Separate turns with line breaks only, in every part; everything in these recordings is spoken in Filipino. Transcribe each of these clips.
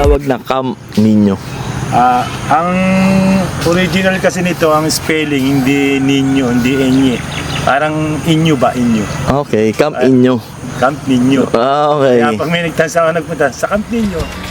tinatawag na Camp Nino?
Ang original kasi nito, ang spelling, hindi Ninyo, hindi Enye. Parang Inyo ba? Inyo.
Okay, Camp Inyo.
Camp Ninyo.
Okay.
Kaya pag may nagtansa ako nagpunta, sa Camp Ninyo.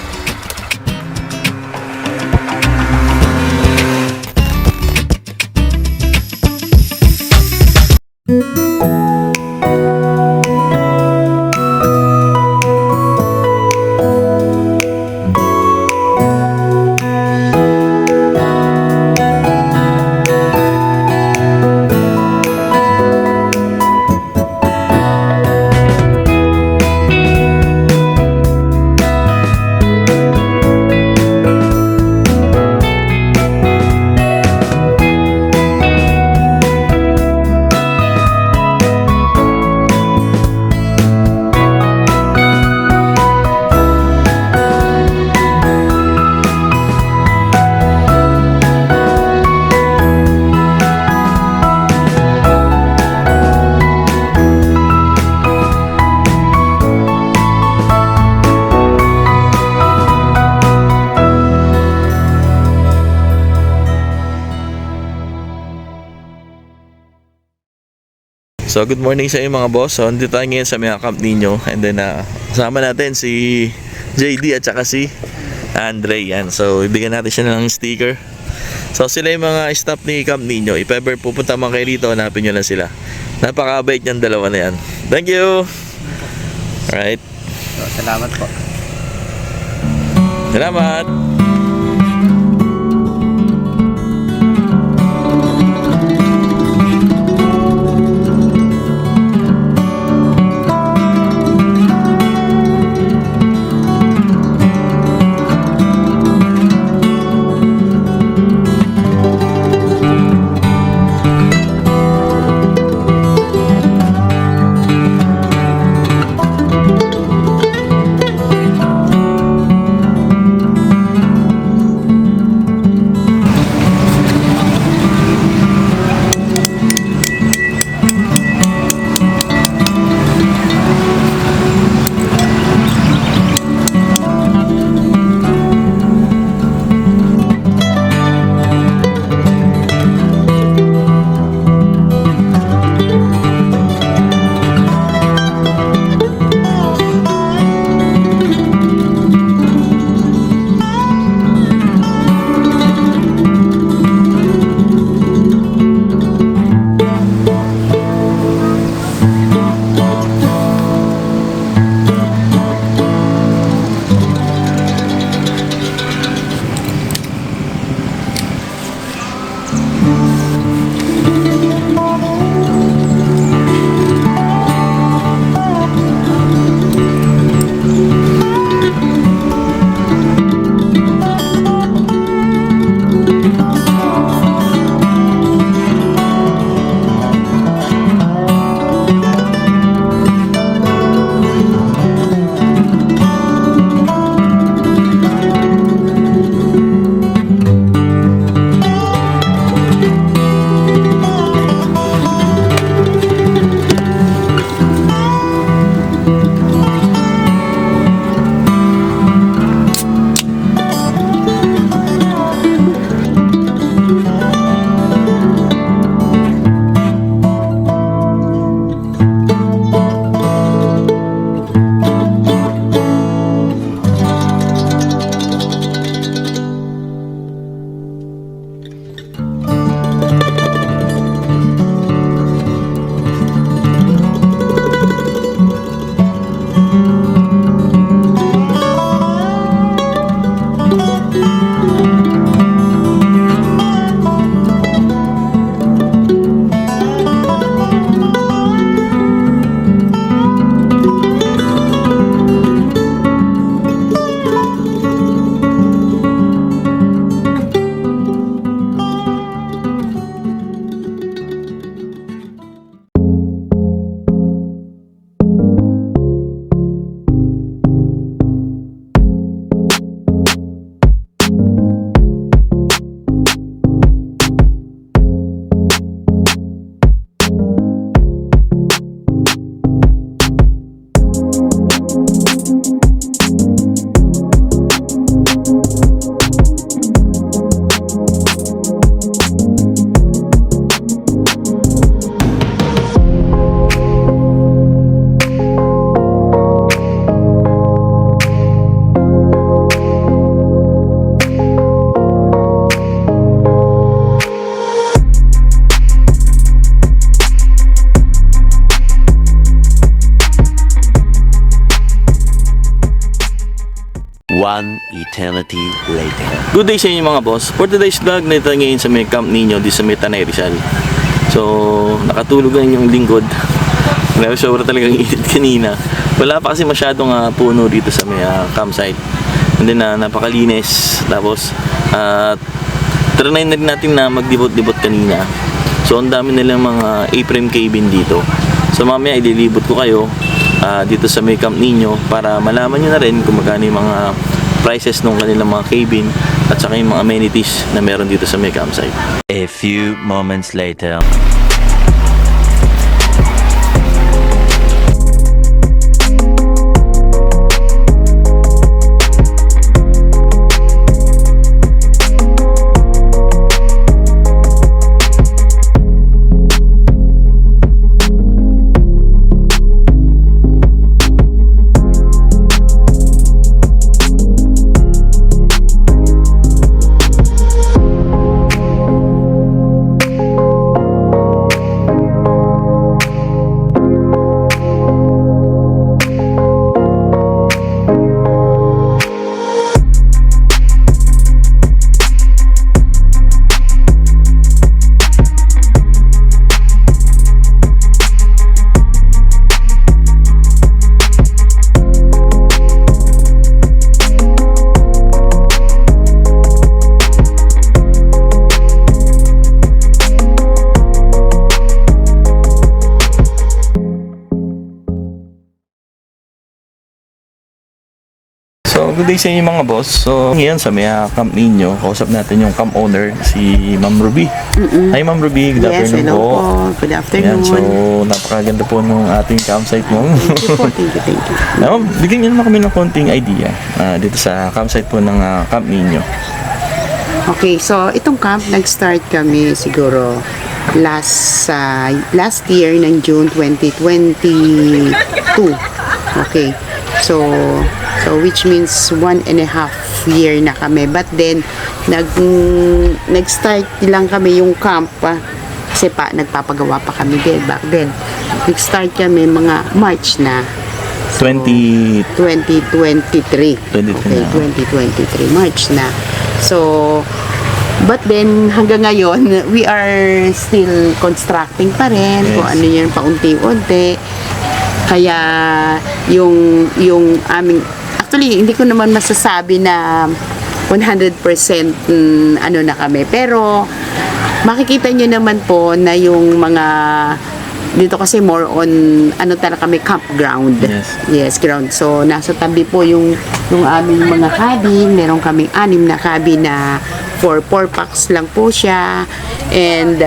So good morning sa inyo mga boss. So andito tayo ngayon sa mga Camp Nino. And then kasama natin si JD at saka si Andre. Yan. So ibigyan natin siya ng sticker. So sila yung mga staff ni Camp Nino. If ever pupunta man kayo dito, hanapin nyo lang sila. Napakabait niyang dalawa na yan. Thank you. Alright.
So, salamat po.
Salamat.
One eternity later.
Good day sa inyo mga boss. For today's vlog, nito ngayon sa may Camp Nino di sa may Tanay Rizal. So, nakatulog ang yung lingkod. Grabe, sobra talagang init kanina. Wala pa kasi masyadong puno dito sa may campsite. And then napakalinis. Tapos, trinay na rin natin na magdibot-dibot kanina. So, ang dami nilang mga A-frame cabin dito. So, mamaya ililibot ko kayo dito sa may Camp Nino para malaman nyo na rin kung magkano yung mga prices ng kanilang mga cabin at saka yung mga amenities na meron dito sa may campsite.
A few moments later.
So, good day sa inyo mga boss. So, ngayon sa may Camp Nino, kausap natin yung camp owner, si Ma'am Ruby. Hi Ma'am Ruby, good
Yes,
afternoon
hello
po.
po. Good afternoon.
Ayan, so napakaganda po nung ating campsite mo.
Thank you po, thank you.
Ma'am, bigyan niyo naman kami ng konting idea dito sa campsite po ng Camp Nino.
Okay, so itong camp, nag-start kami siguro last year ng June 2022. Okay, so which means 1.5 year na kami. But then, nag-start lang kami yung camp kasi nagpapagawa pa kami din back then. Nag-start kami mga March na. 2023. Okay, 2023, March na. So, but then, hanggang ngayon, we are still constructing pa rin.
Yes.
Kung ano yun, paunti-unti. Kaya, yung aming, actually, hindi ko naman masasabi na 100% ano na kami. Pero, makikita nyo naman po na yung mga dito kasi more on ano talaga kami, campground. Yes, ground. So nasa tabi po yung aming mga cabin. Meron kaming 6 na cabin na for 4 packs lang po siya. And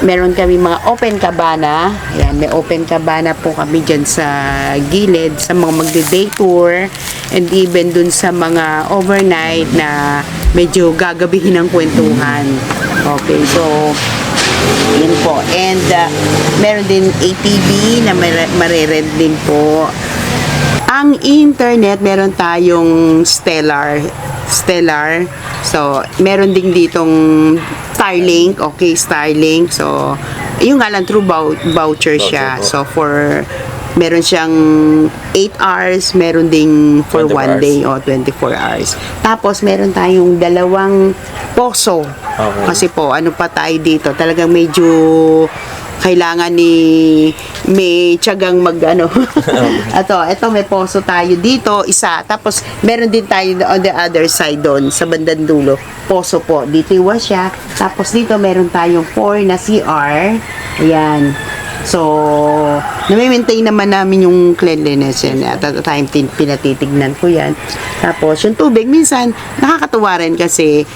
meron kami mga open cabana. Ayan, may open cabana po kami dyan sa gilid sa mga magde-day tour and even dun sa mga overnight na medyo gagabihin ng kwentuhan. Okay, so yun po. And meron din ATV na marerent din po. Ang internet, meron tayong Stellar. So, meron din ditong Starlink. Okay, Starlink. So, yung nga lang true voucher siya. So, meron siyang 8 hours, meron ding for 1 day o 24 hours. Tapos, meron tayong 2 poso.
Okay.
Kasi po, ano pa tayo dito, talagang medyo kailangan may tiyagang ito may poso tayo dito, isa. Tapos, meron din tayo on the other side doon, sa bandang dulo. Poso po. Dito iwas siya. Tapos, dito meron tayong 4 na CR. Ayan. So, nami-maintain naman namin yung cleanliness yan. At the time, pinatitignan ko yan. Tapos, yung tubig, minsan, nakakatuwa rin kasi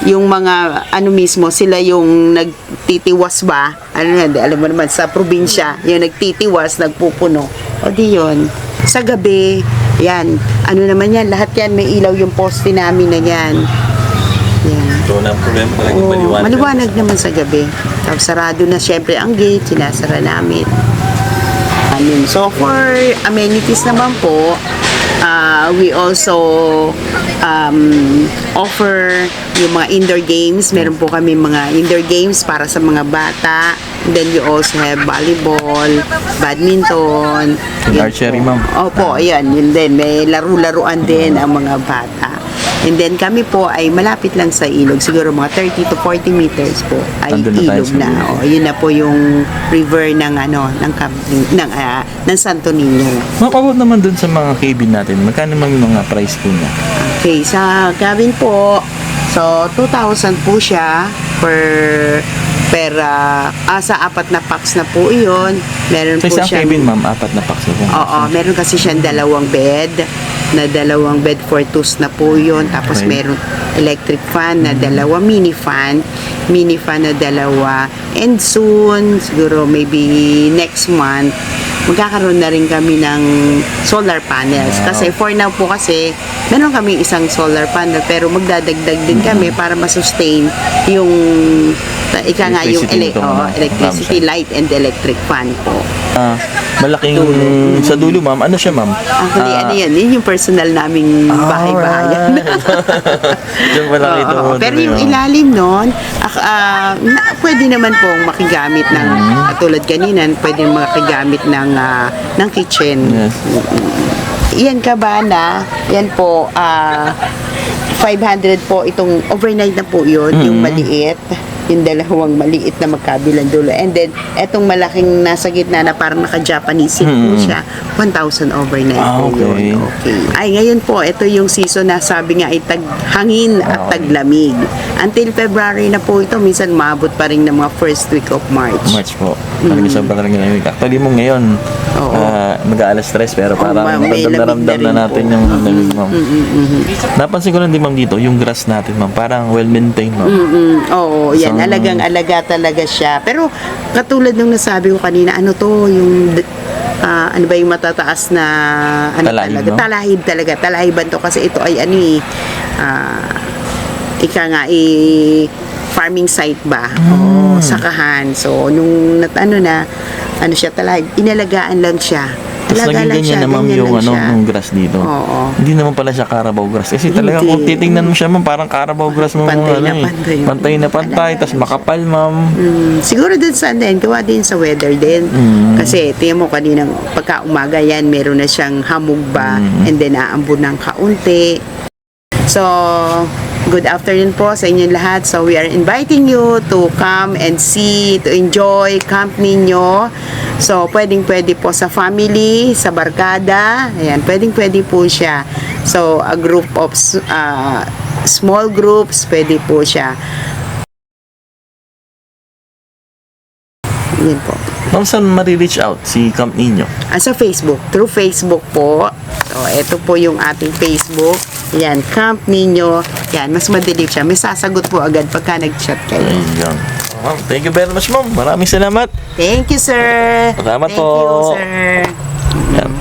yung mga, mismo, sila yung nagtitiwas ba? Alam mo naman, sa probinsya, yung nagtitiwas, nagpupuno. O di yun. Sa gabi, yan. Ano naman yan, lahat yan, may ilaw yung poste namin na yan. Yan.
So, na problema talagang maliwanag.
Maliwanag naman sa gabi. Tapos sarado na syempre ang gate, sinasara namin. So for amenities naman po, We also offer yung mga indoor games. Meron po kami mga indoor games para sa mga bata. Then we also have volleyball, badminton.
Yung
Yun
archery,
po.
ma'am.
Opo, ayan. Yun din. May laro-laruan din ang mga bata. And then kami po ay malapit lang sa ilog. Siguro mga 30 to 40 meters po ay
Andun na tayo
ilog
sa
na.
ilog.
O, yun na po yung river ng ng Santo Niño.
Ma'am, about naman dun sa mga cabin natin, magkano naman yung mga price po niya?
Okay, sa cabin po, so 2,000 po siya sa apat na packs na po iyon. Meron
So
po
isang
siyang
cabin, ma'am, 4 na packs na po.
Oo, meron kasi siyang dalawang bed for twos na po yun. Tapos
Okay.
meron electric fan na dalawa, mini fan na dalawa. And soon, siguro maybe next month, magkakaroon na rin kami ng solar panels.
Wow.
Kasi for now po kasi, meron kami isang solar panel pero magdadagdag din kami para masustain yung
Electricity nito, ma'am.
electricity, light and electric fan po.
Malaking sa dulo, ma'am. Ano siya, ma'am?
Actually, ano yan, yun yung personal naming bahay-bahayan.
Yung malaki ito.
Oo, pero yung ilalim nun, pwede naman pong makigamit ng, katulad kanina, pwede makigamit ng kitchen.
Yes.
Yan kabana, yan po, 500 po itong overnight na po yun, yung maliit. Yung dalawang maliit na magkabilang dulo. And then, etong malaking nasa gitna na parang naka-Japanese seat po siya, 1,000 overnight po
okay.
yun. Okay. Ay, ngayon po, ito yung season na sabi nga ay taghangin at taglamig. Until February na po ito, minsan maabot pa rin ng mga first week of March.
March po. Talaga sobrang talaga lamig. Actually mo ngayon,
Oo.
mag-aalas stress pero parang
may
ramdam
lamig
na
na rin
natin
po.
yung lamig, ma'am. Napansin ko lang din, ma'am, dito, yung grass natin, ma'am, parang well-maintained, ma'am.
Oo, yan.
So,
Alagang-alaga talaga siya. Pero, katulad nung nasabi ko kanina, ano to, yung, ano ba yung matataas na, ano
Talahib,
talaga,
no?
talahib talaga. Talahiban to kasi ito ay, farming site ba? O, sakahan. So, nung, ano siya talahib, inalagaan lang siya.
Tapos
Alaga
naging
lang siya,
ganyan na, ma'am,
ganyan
yung
lang siya.
yung grass dito.
Oo.
Hindi naman pala siya Carabao grass. Kasi talaga
Hindi.
kung titingnan mo siya, ma'am, parang Carabao grass mo.
Pantay na
eh.
pantay.
Pantay na pantay, tapos makapal, ma'am.
Siguro din sa din, gawa din sa weather din. Kasi tingnan mo kaninang pagka umaga yan, meron na siyang hamog ba, and then aambon ng kaunti. So, good afternoon po sa inyong lahat. So, we are inviting you to come and see, to enjoy Camp Niño. So, pwedeng-pwede po sa family, sa barkada. Ayan, pwedeng-pwede po siya. So, a group of small groups, pwede po siya. Yan po.
Ma'am, saan ma-reach out si Camp Niño?
Sa Facebook. Through Facebook po. So, ito po yung ating Facebook. Yan, Camp Niño. Yan, mas madali siya. May sasagot po agad pagka nag-chat kayo.
Ayun. Ma'am, thank you very much, ma'am. Maraming salamat.
Thank you, sir.
Salamat
Thank
po.
you, sir.
Yan.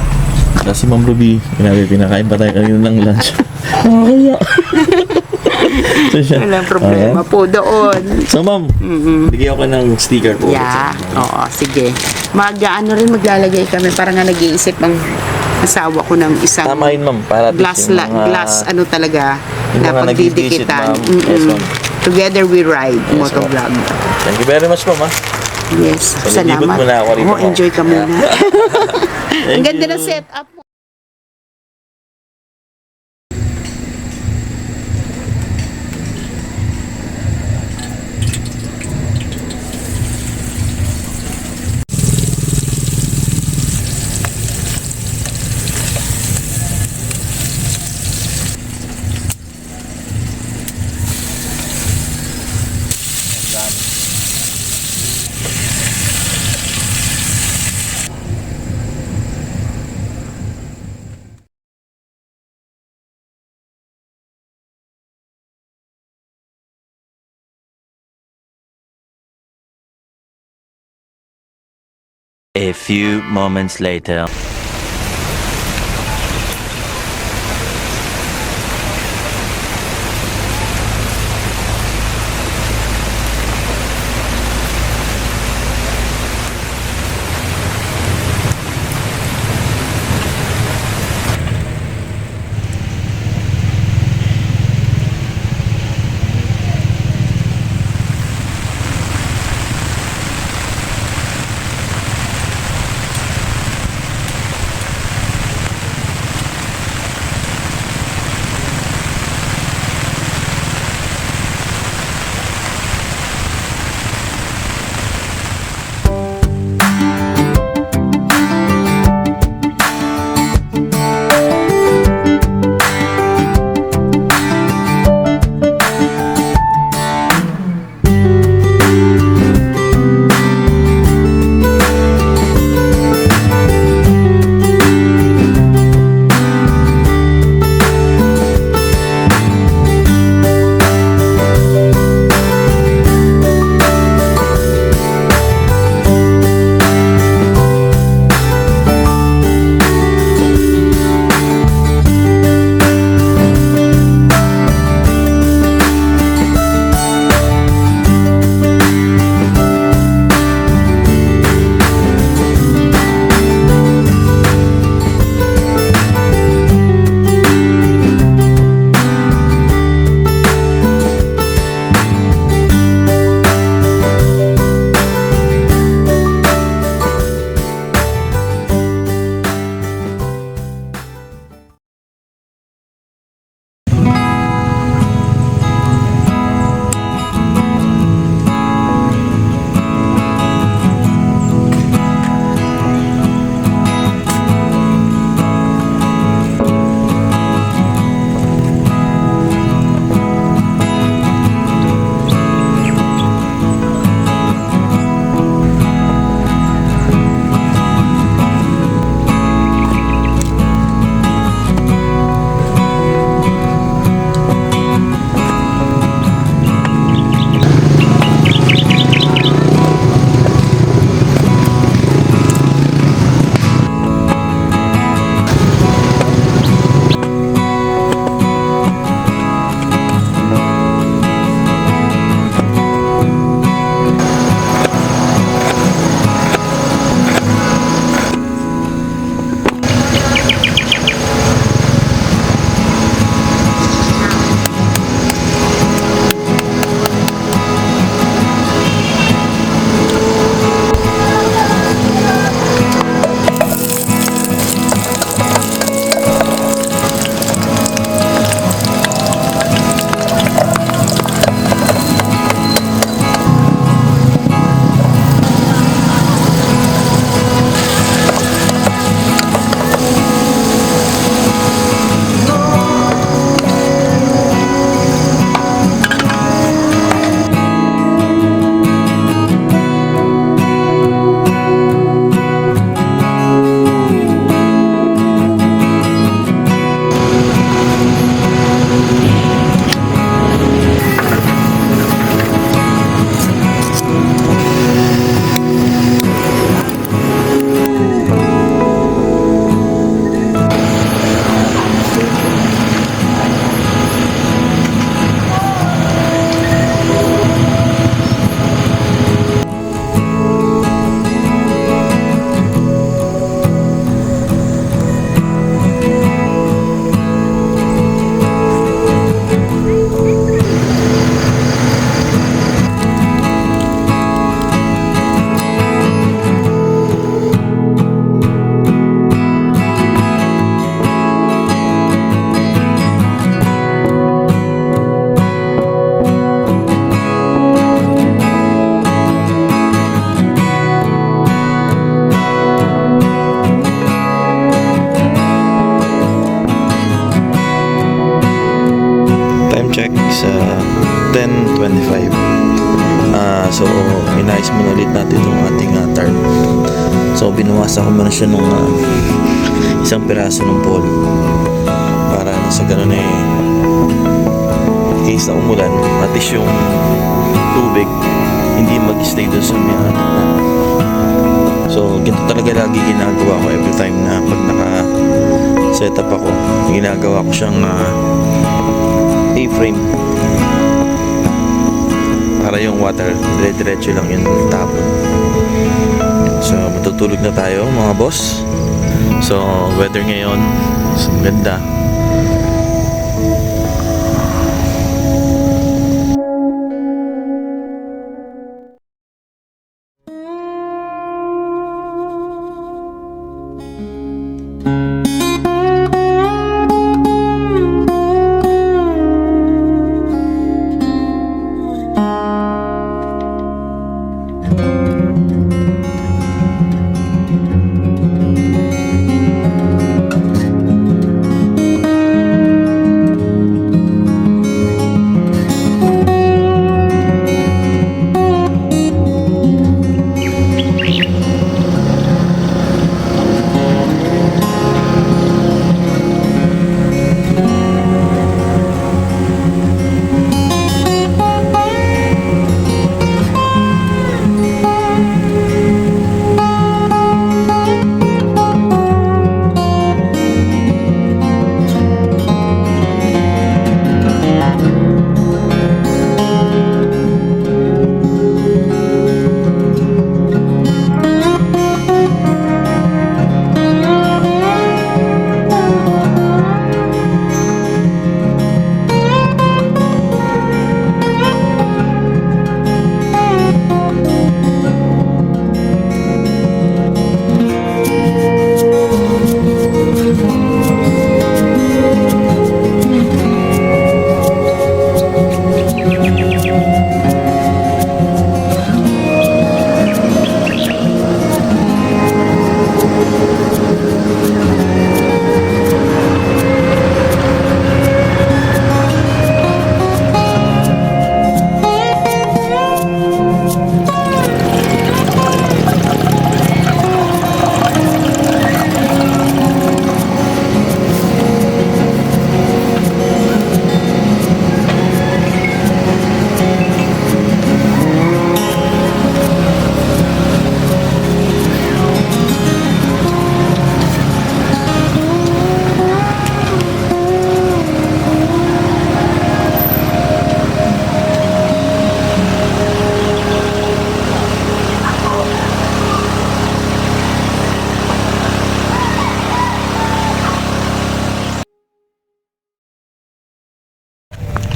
Kasi Ma'am Ruby, pinakain pa tayo kanina ng lunch. Nakakaya. So, siya.
Walang problema
Ayan.
po doon.
So, ma'am, bigyan ko ng sticker po.
Yeah. Oo, sige. Maglalagay kami. Parang nga nag-iisip ang asawa ko ng isang
Tama yun, ma'am. Para at
glass,
least yung mga-
glass ano talaga
yung
na
mga nag-visit,
pagdidikitan.
ma'am. Yes, ma'am.
Together we ride,
Yes,
motovlog.
Thank you very much, ma'am.
Yes,
Palilibot
salamat.
muna ako rito,
Oo,
ma'am.
enjoy ka muna. Ang
Thank
ganda
you.
ng setup mo.
A few moments later.
is 10:25. So inayos muna ulit natin yung ating tarp. So binuwasan ko muna siya nung isang piraso ng pole para sa ganun case na umulan, at least yung tubig hindi mag-stay doon sa may So ganito talaga lagi ginagawa ko every time na pag naka-set up ako. Ginagawa ko siyang A-frame para yung water dire-diretso lang yun tapon. So matutulog na tayo mga boss. So weather ngayon ganda.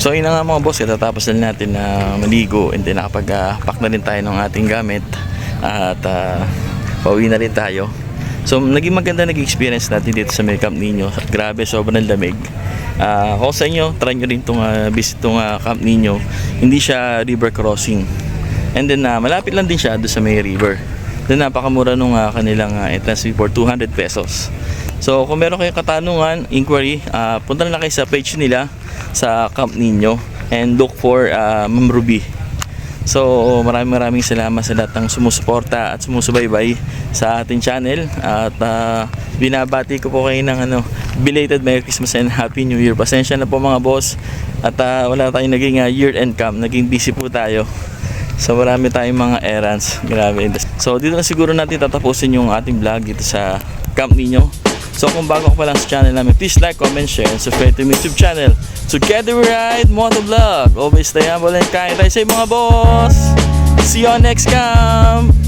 So yun na nga mga boss, katatapos na natin na maligo and then nakapag-pack na rin tayo ng ating gamit at pauwi na rin tayo. So naging maganda experience natin dito sa may Camp Nino. Grabe, sobrang lamig. Kung sa inyo, try nyo rin itong visit itong Camp Nino. Hindi siya river crossing. And then malapit lang din siya doon sa may river. Then napakamura nung kanilang entrance fee for 200 pesos. So kung meron kayong katanungan, inquiry, punta na lang kayo sa page nila sa Camp Nino and look for Ma'am Ruby. So maraming salamat sa lahat ng sumusuporta at sumusubaybay sa ating channel at binabati ko po kayo ng belated Merry Christmas and Happy New Year. Pasensya na po mga boss at wala tayong naging year-end camp, naging busy po tayo. So marami tayong mga errands, grabe. So dito na siguro natin tatapusin yung ating vlog dito sa Camp Nino. So kung bago ka pa lang sa channel namin, please like, comment, share, and subscribe to my YouTube channel. Together we ride, Moto Vlog. Always stay humble and kind tayo sa mga boss. See you on next camp.